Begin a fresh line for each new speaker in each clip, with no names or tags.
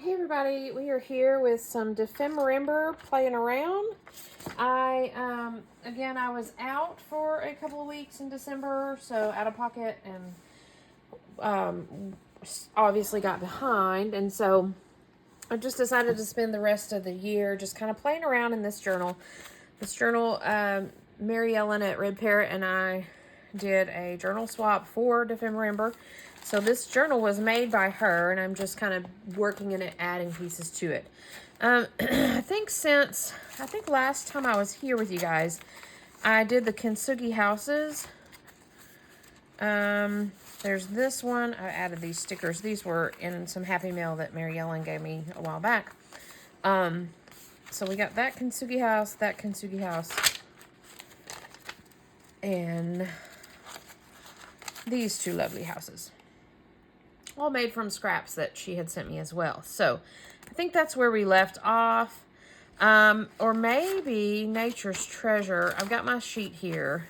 Hey everybody, we are here with some Dephemerember playing around. Again, I was out for a couple of weeks in December, so out of pocket, and obviously got behind, and so I just decided to spend the rest of the year just kind of playing around in this journal. Mary Ellen at Red Parrot and I did a journal swap for Dephemerember. So this journal was made by her, and I'm just kind of working in it, adding pieces to it. I think last time I was here with you guys, I did the Kintsugi houses. There's this one. I added these stickers. These were in some Happy Mail that Mary Ellen gave me a while back. So we got that Kintsugi house, and these two lovely houses. All made from scraps that she had sent me as well. So I think that's where we left off. Or maybe Nature's Treasure. I've got my sheet here.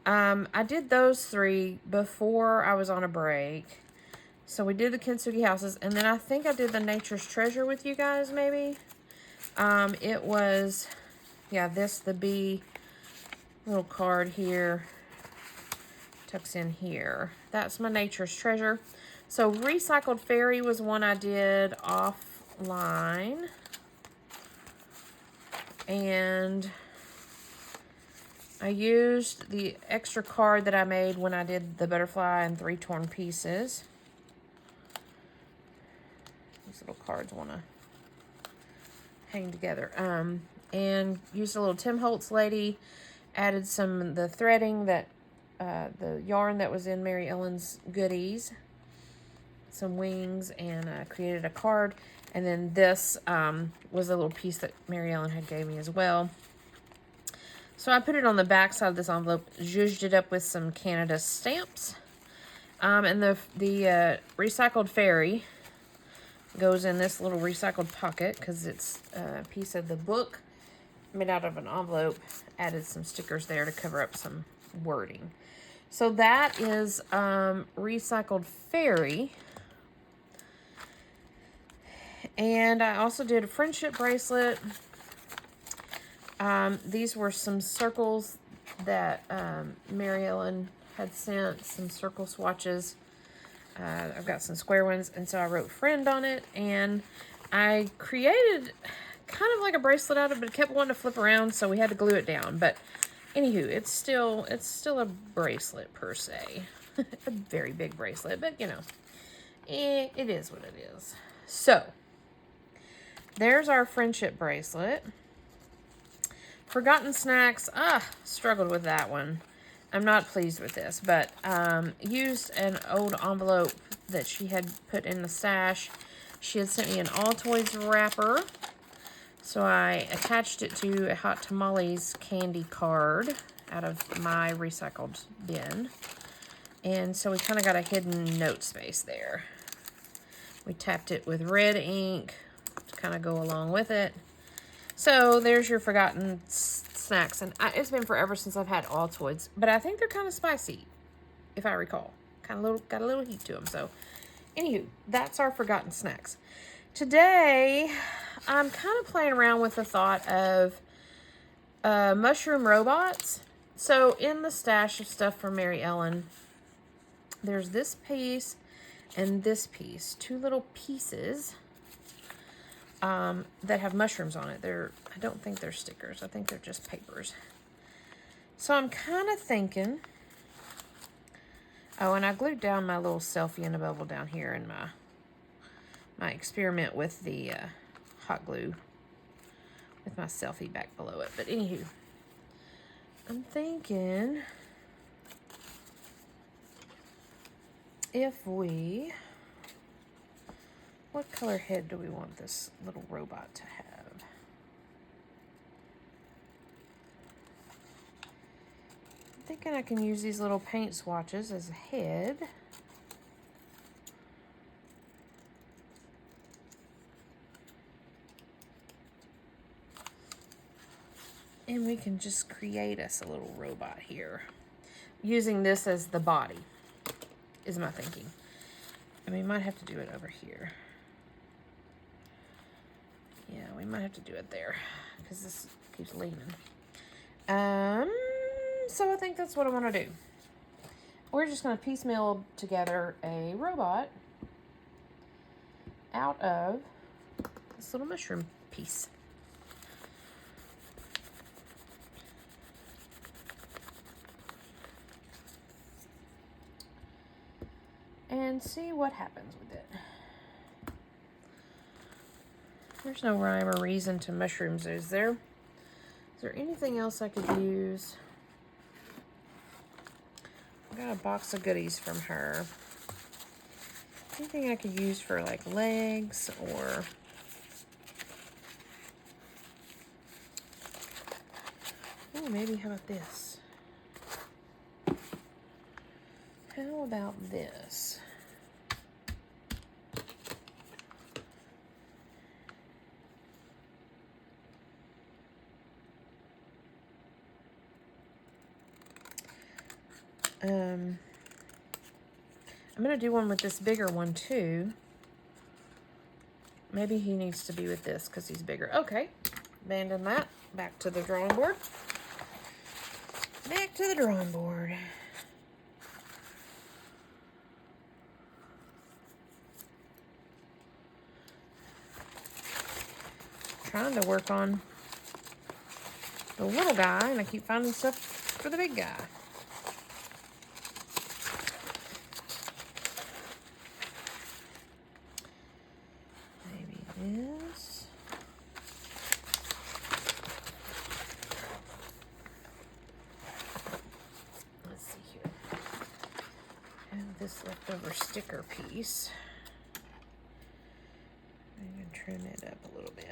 I did those three before I was on a break. So we did the Kintsugi houses, and then I think I did the Nature's Treasure with you guys, maybe. It was, the bee little card here. Tucks in here. That's my Nature's Treasure. So Recycled Fairy was one I did offline. And I used the extra card that I made when I did the butterfly and 3 torn pieces. These little cards want to hang together. And used a little Tim Holtz lady. Added the threading that the yarn that was in Mary Ellen's goodies. Some wings, and created a card. And then this was a little piece that Mary Ellen had gave me as well. So I put it on the back side of this envelope, zhuzhed it up with some Canada stamps. And the Recycled Fairy goes in this little recycled pocket because it's a piece of the book made out of an envelope. Added some stickers there to cover up some wording. So that is Recycled Fairy. And I also did a friendship bracelet. These were some circles that Mary Ellen had sent, some circle swatches. I've got some square ones, and so I wrote friend on it, and I created kind of like a bracelet out of it, but it kept wanting to flip around, so we had to glue it down. But anywho, it's still a bracelet per se. A very big bracelet, but you know, it is what it is. So there's our friendship bracelet. Forgotten Snacks. Struggled with that one. I'm not pleased with this, but used an old envelope that she had put in the stash. She had sent me an All Toys wrapper. So I attached it to a Hot Tamales candy card out of my recycled bin. And so we kind of got a hidden note space there. We tapped it with red ink to kind of go along with it. So there's your Forgotten Snacks. And it's been forever since I've had Altoids, but I think they're kind of spicy, if I recall. Got a little heat to them. So anywho, that's our Forgotten Snacks. Today, I'm kind of playing around with the thought of mushroom robots. So in the stash of stuff from Mary Ellen, there's this piece and this piece. 2 little pieces that have mushrooms on it. I don't think they're stickers. I think they're just papers. So I'm kind of thinking... Oh, and I glued down my little selfie in a bubble down here in my experiment with the hot glue with my selfie back below it. But anywho, I'm thinking what color head do we want this little robot to have? I'm thinking I can use these little paint swatches as a head. And we can just create us a little robot here. Using this as the body is my thinking. And we might have to do it over here. Yeah, we might have to do it there because this keeps leaning. So I think that's what I want to do. We're just going to piecemeal together a robot out of this little mushroom piece. And see what happens with it. There's no rhyme or reason to mushrooms, is there? Is there anything else I could use? I got a box of goodies from her. Anything I could use for like legs or... Oh, maybe how about this? How about this? I'm going to do one with this bigger one too. Maybe he needs to be with this because he's bigger. Okay, abandon that. Back to the drawing board. Back to the drawing board. Trying to work on the little guy, and I keep finding stuff for the big guy. Maybe this. Let's see here. I have this leftover sticker piece. I'm going to trim it up a little bit.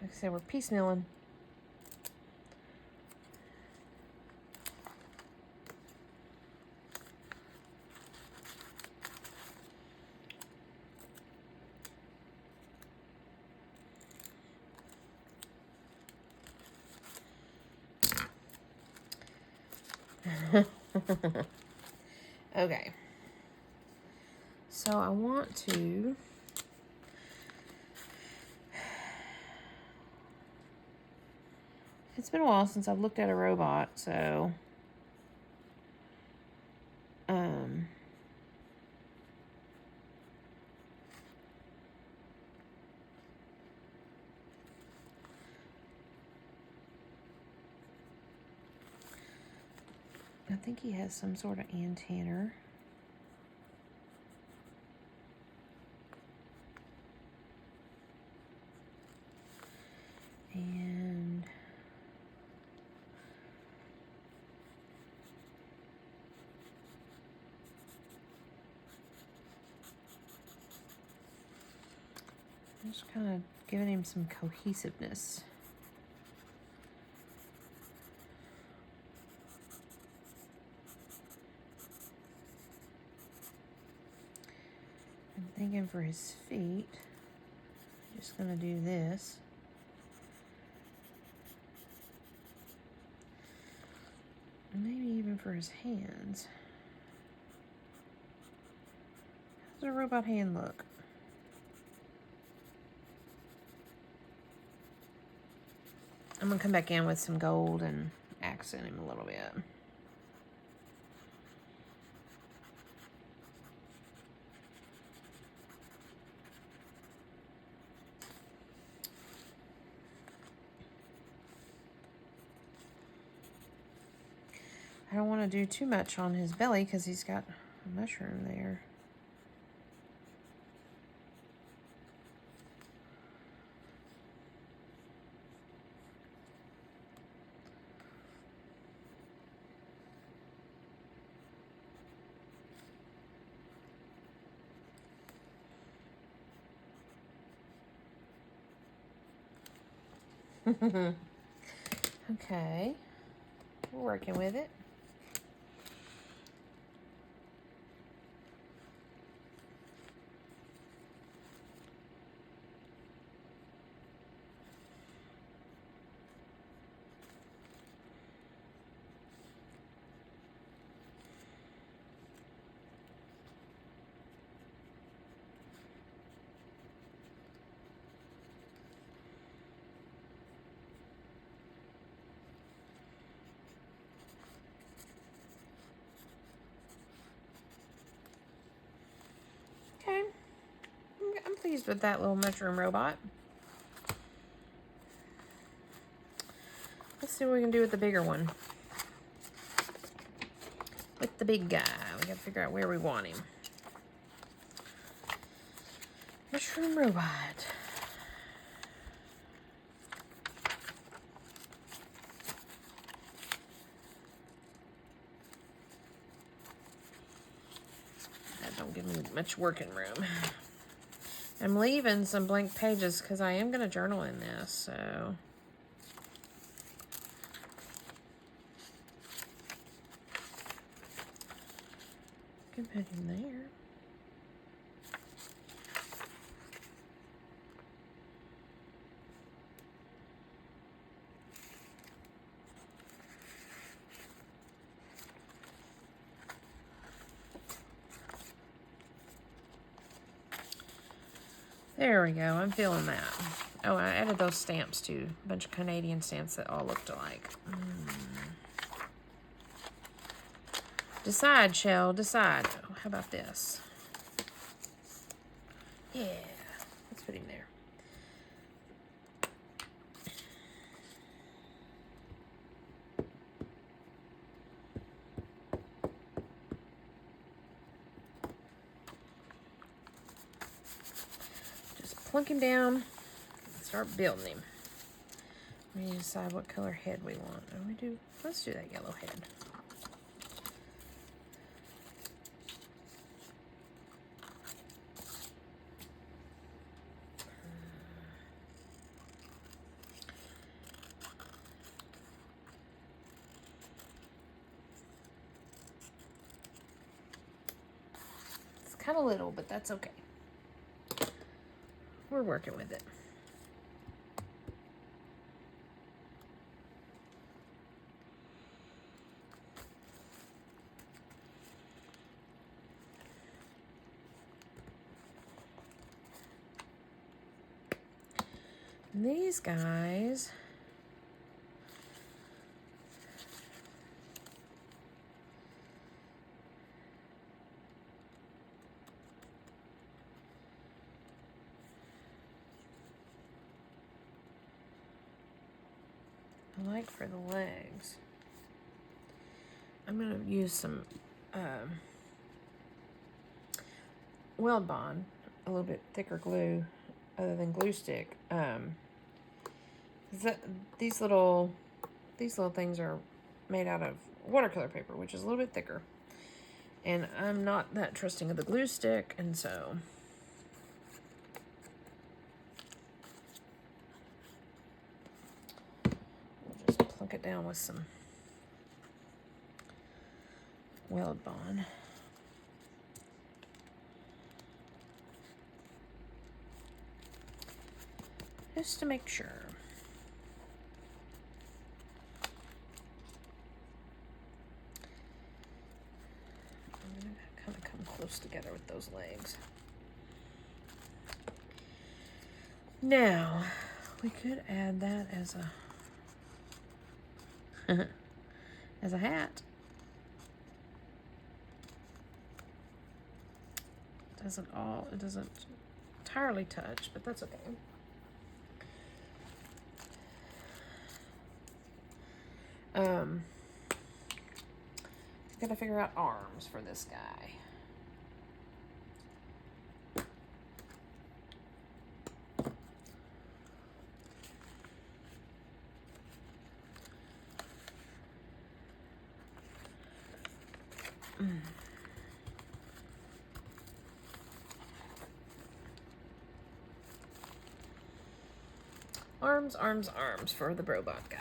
Like I said, we're piecemealing. Okay. So I want to... It's been a while since I've looked at a robot, so... I think he has some sort of antenna. And just kind of giving him some cohesiveness. I'm thinking for his feet, just gonna do this. Maybe even for his hands. How does a robot hand look? I'm gonna come back in with some gold and accent him a little bit. I don't want to do too much on his belly because he's got a mushroom there. Okay, we're working with it. pleased with that little mushroom robot. Let's see what we can do with the bigger one. With the big guy. We gotta figure out where we want him. Mushroom robot. That don't give me much working room. I'm leaving some blank pages because I am gonna journal in this, so. Can put him there. There we go. I'm feeling that. Oh, I added those stamps too. A bunch of Canadian stamps that all looked alike. Decide, Shell. Decide. Oh, how about this? Yeah. Let's put him there. Just plunk him down and start building him. We need to decide what color head we want. Let's do that yellow head. Kind of little, but that's okay. We're working with it. And these guys, I like for the legs. I'm going to use some weld bond, a little bit thicker glue other than glue stick. These little things are made out of watercolor paper, which is a little bit thicker. And I'm not that trusting of the glue stick, and so we'll just plunk it down with some weld bond. Just to make sure. I'm going to kind of come close together with those legs. Now, we could add that as a as a hat. It doesn't entirely touch, but that's okay. Gotta figure out arms for this guy. Arms for the robot guy.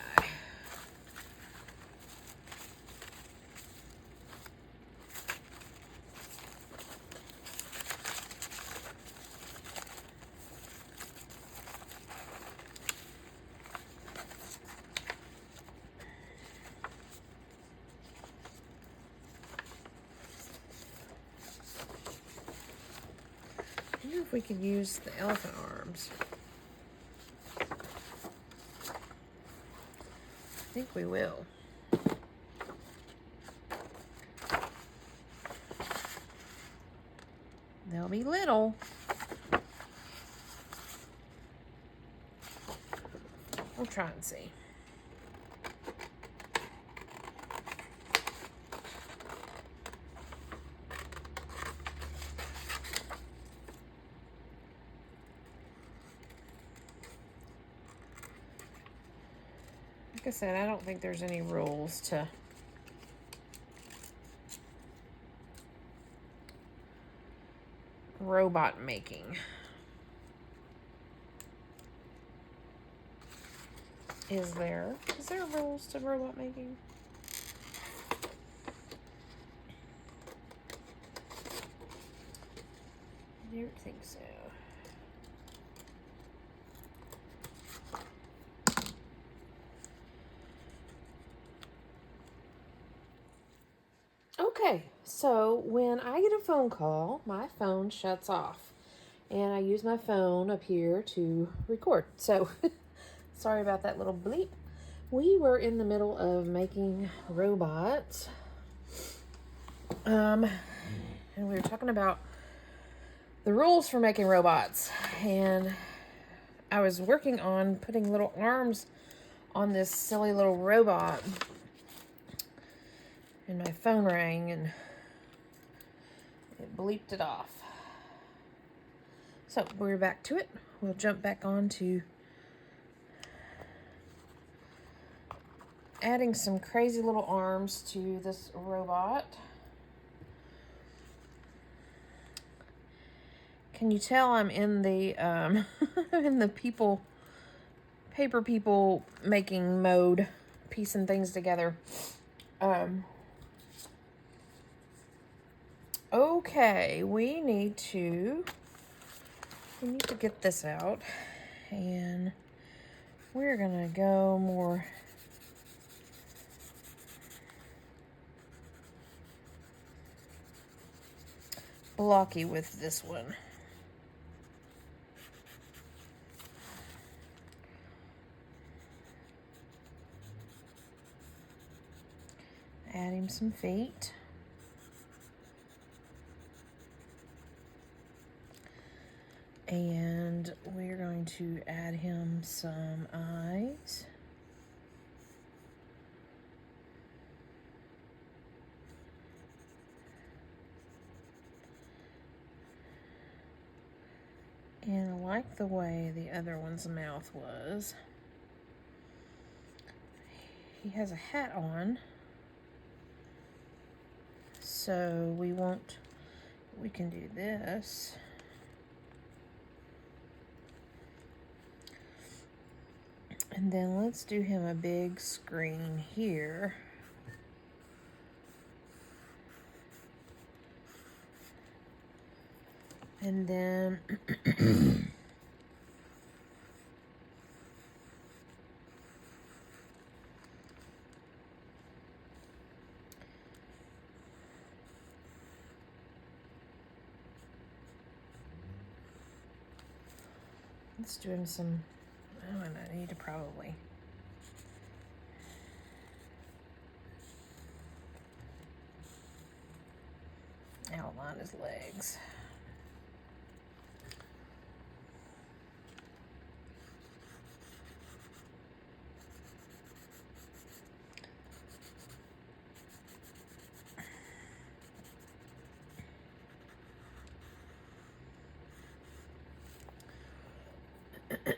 I wonder if we could use the elephant arms. I think we will. They'll be little. We'll try and see. Like I said, I don't think there's any rules to robot making. Is there rules to robot making? I don't think so. Okay, so when I get a phone call, my phone shuts off. And I use my phone up here to record. So, sorry about that little bleep. We were in the middle of making robots. And we were talking about the rules for making robots. And I was working on putting little arms on this silly little robot. And my phone rang and it bleeped it off. So we're back to it. We'll jump back on to adding some crazy little arms to this robot. Can you tell I'm in the in the paper people making mode, piecing things together. Okay, we need to get this out, and we're gonna go more blocky with this one. Add him some feet. And we're going to add him some eyes. And I like the way the other one's mouth was. He has a hat on, so we can do this. And then let's do him a big screen here. And then let's do him some, I need to probably outline his legs.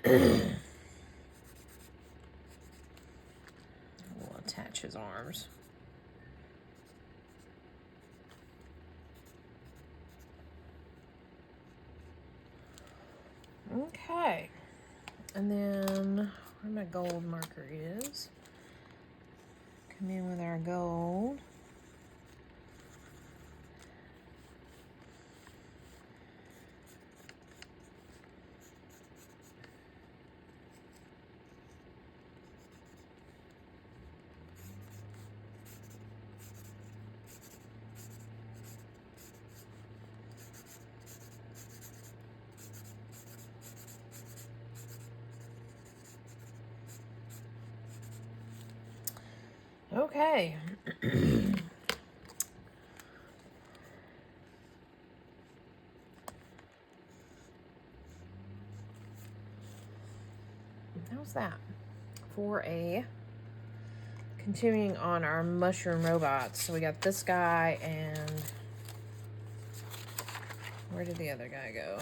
We'll attach his arms. Okay, and then where my gold marker is, come in with our gold. Okay. How's that? for a continuing on our mushroom robots. So we got this guy, and where did the other guy go?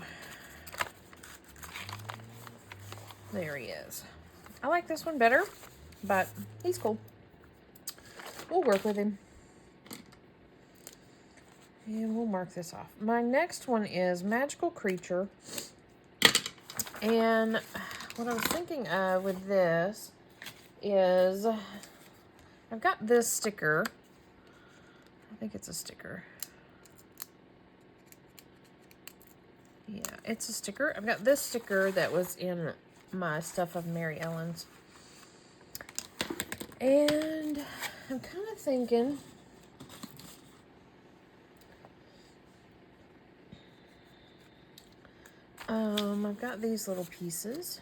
There he is. I like this one better, but he's cool. We'll work with him. And we'll mark this off. My next one is Magical Creature. And what I was thinking of with this is I've got this sticker. I think it's a sticker. Yeah, it's a sticker. I've got this sticker that was in my stuff of Mary Ellen's. And I'm kind of thinking I've got these little pieces.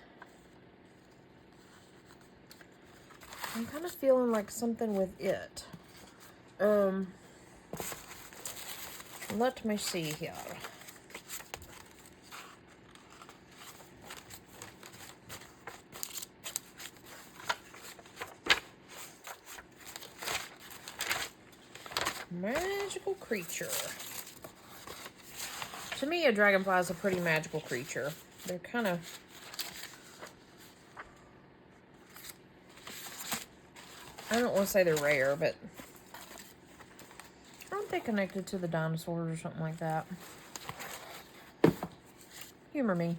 I'm kind of feeling like something with it. Let me see here. Magical creature. To me, a dragonfly is a pretty magical creature. They're kind of... I don't want to say they're rare, but... aren't they connected to the dinosaurs or something like that? Humor me.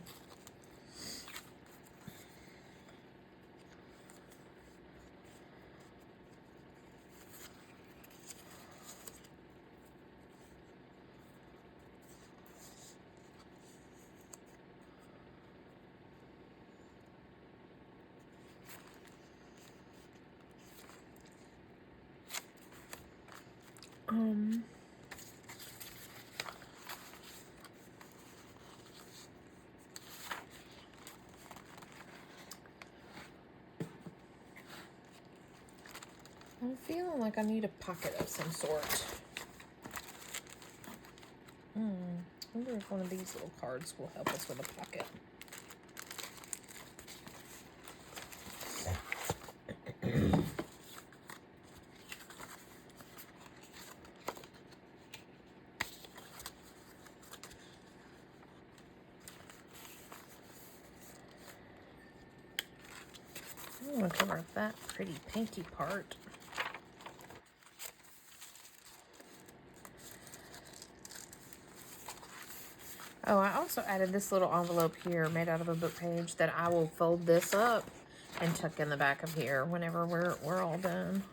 I'm feeling like I need a pocket of some sort. I wonder if one of these little cards will help us with a pocket. I want to cover up that pretty pinky part. Oh, I also added this little envelope here made out of a book page that I will fold this up and tuck in the back of here whenever we're all done.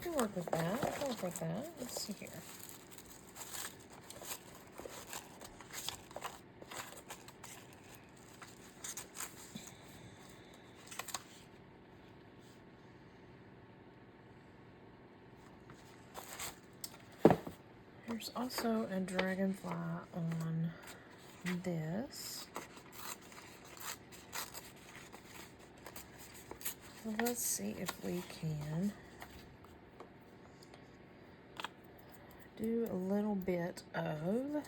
Can work with that. I can work with that. Let's see here. There's also a dragonfly on this. So let's see if we can do a little bit of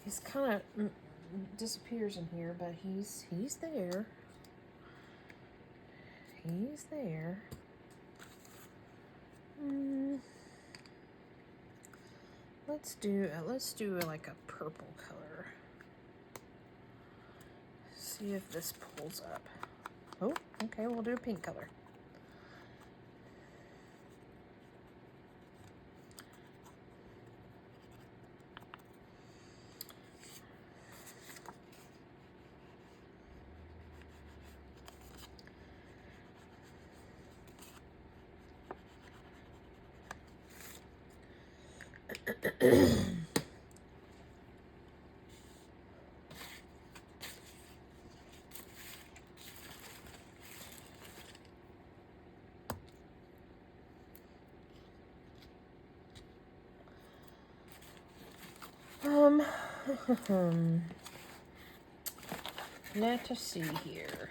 he's kind of disappears in here, but he's there. He's there. Let's do like a purple color. See if this pulls up. Oh, okay, we'll do a pink color. Let us see here.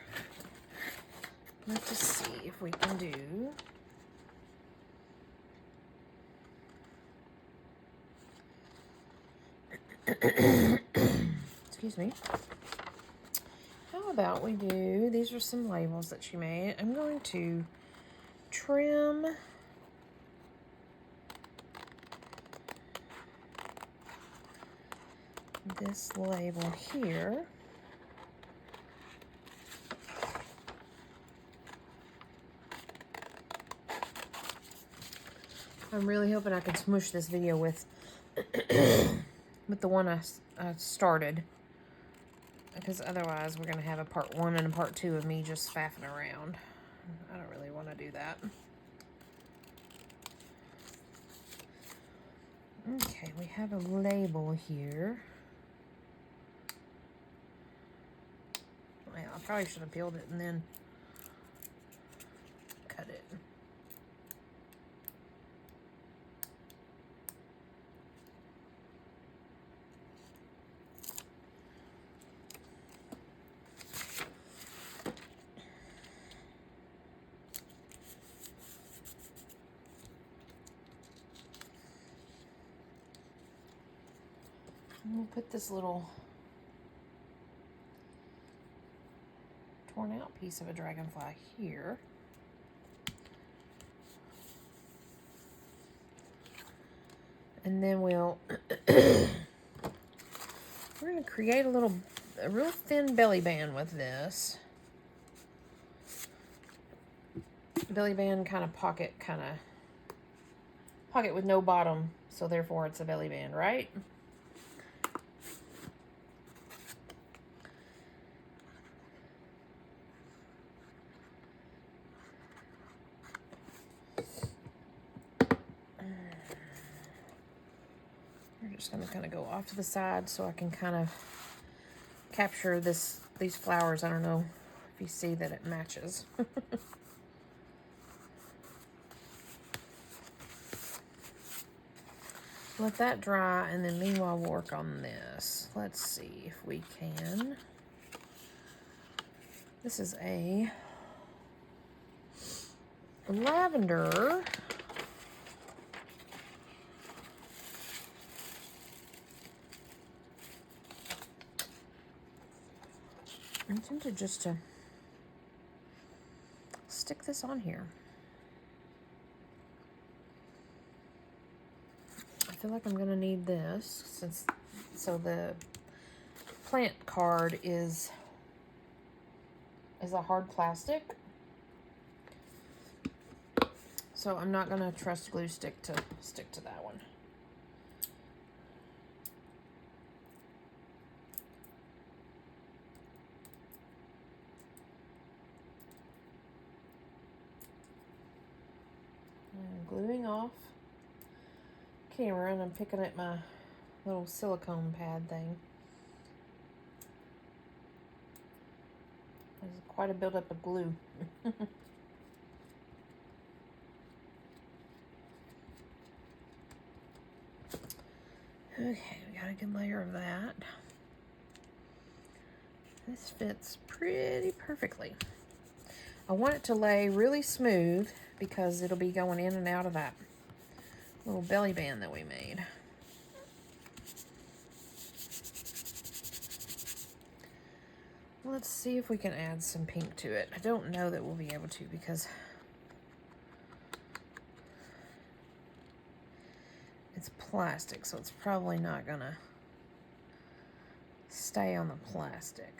Let's see if we can do. Excuse me. How about we do, these are some labels that she made. I'm going to trim this label here. I'm really hoping I can smush this video with with the one I started, because otherwise we're going to have a part 1 and a part 2 of me just faffing around. I don't really want to do that. Okay, we have a label here. Well, I probably should have peeled it and then cut it. We'll put this little torn out piece of a dragonfly here. And then we're going to create a real thin belly band with this. Belly band pocket with no bottom, so therefore it's a belly band, right? We're just going to kind of go off to the side so I can kind of capture these flowers. I don't know if you see that it matches. Let that dry, and then meanwhile we'll work on this. Let's see if we can. This is a lavender. I'm tempted just to stick this on here. I feel like I'm going to need this, so the plant card is a hard plastic. So I'm not going to trust glue stick to stick to that one. I'm gluing off camera, and I'm picking at my little silicone pad thing. There's quite a buildup of glue. Okay, we got a good layer of that. This fits pretty perfectly. I want it to lay really smooth because it'll be going in and out of that little belly band that we made. Let's see if we can add some pink to it. I don't know that we'll be able to because it's plastic, so it's probably not gonna stay on the plastic.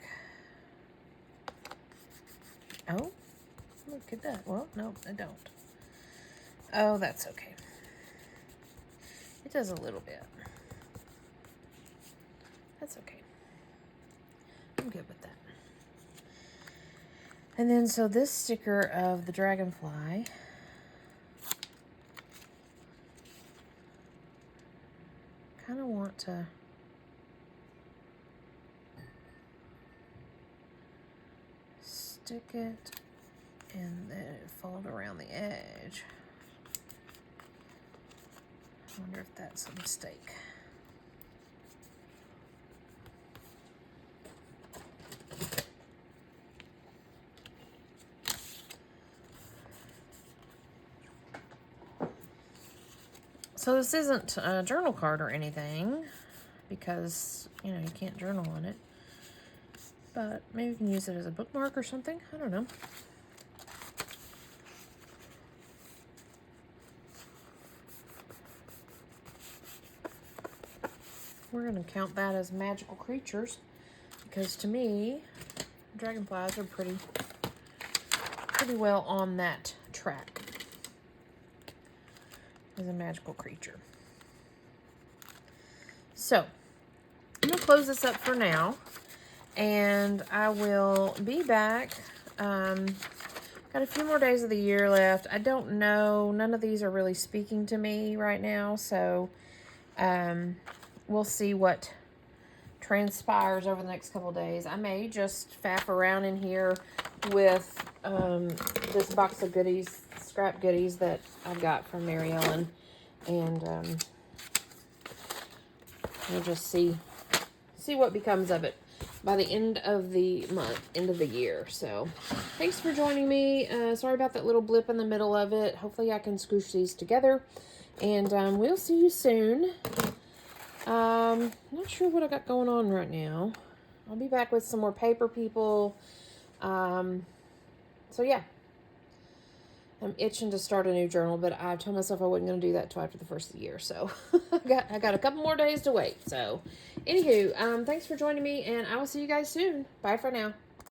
Oh, look at that. Well, no, I don't. Oh, that's okay. It does a little bit. That's okay. I'm good with that. And then, so this sticker of the dragonfly, kind of want to stick it and then fold around the edge. I wonder if that's a mistake. So this isn't a journal card or anything because, you know, you can't journal on it. But maybe you can use it as a bookmark or something. I don't know. We're going to count that as magical creatures because to me, dragonflies are pretty well on that track as a magical creature. So, I'm going to close this up for now, and I will be back. Got a few more days of the year left. I don't know. None of these are really speaking to me right now, so we'll see what transpires over the next couple of days. I may just faff around in here with this box of goodies, scrap goodies that I got from Mary Ellen, and we'll just see what becomes of it by the end of the month, end of the year. So thanks for joining me. Sorry about that little blip in the middle of it. Hopefully I can scoosh these together, and we'll see you soon. Not sure what I got going on right now. I'll be back with some more paper people. So yeah, I'm itching to start a new journal, but I told myself I wasn't going to do that until after the first of the year. So I got a couple more days to wait. So anywho, thanks for joining me, and I will see you guys soon. Bye for now.